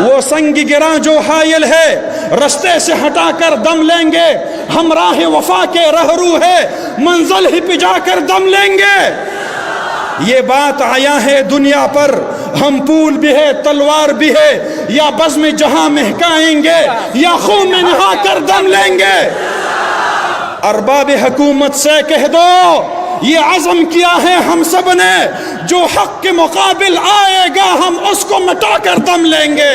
وہ سنگ گراں جو حائل ہے رستے سے ہٹا کر دم لیں گے. ہم راہ وفا کے رہرو ہے منزل ہی پہ جا کر دم لیں گے. یہ بات آیا ہے دنیا پر ہم پھول بھی ہے تلوار بھی ہے یا بزم جہاں مہکائیں گے یا خون میں نہا کر دم لیں گے. ارباب حکومت سے کہہ دو یہ عزم کیا ہے ہم سب نے جو حق کے مقابل آئے گا ہم اس کو مٹا کر دم لیں گے.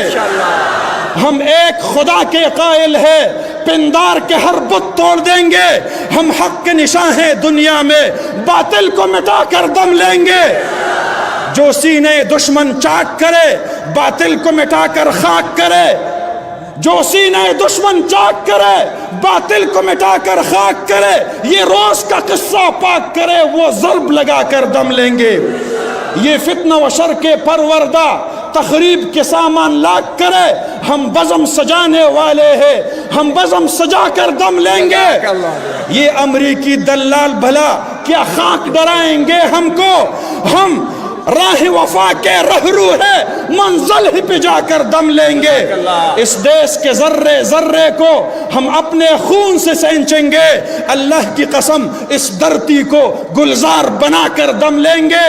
ہم ایک خدا کے قائل ہے پندار کے ہر بت توڑ دیں گے. ہم حق کے نشاں ہیں دنیا میں باطل کو مٹا کر دم لیں گے. جو سینے دشمن چاک کرے باطل کو مٹا کر خاک کرے. جو سینے دشمن چاک کرے باطل کو مٹا کر خاک کرے. یہ روز کا قصہ پاک کرے وہ ضرب لگا کر دم لیں گے. یہ فتنہ و شر کے پروردہ تخریب کے سامان لاک کرے ہم بزم سجانے والے ہیں ہم بزم سجا کر دم لیں گے. یہ امریکی دلال بھلا کیا خاک ڈرائیں گے ہم کو. ہم راہ وفا کے رہرو ہے منزل ہی پہ جا کر دم لیں گے. اس دیش کے ذرے ذرے کو ہم اپنے خون سے سینچیں گے. اللہ کی قسم اس دھرتی کو گلزار بنا کر دم لیں گے.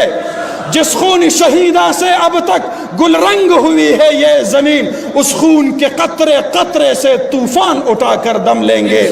جس خون شہیدہ سے اب تک گل رنگ ہوئی ہے یہ زمین اس خون کے قطرے قطرے سے طوفان اٹھا کر دم لیں گے.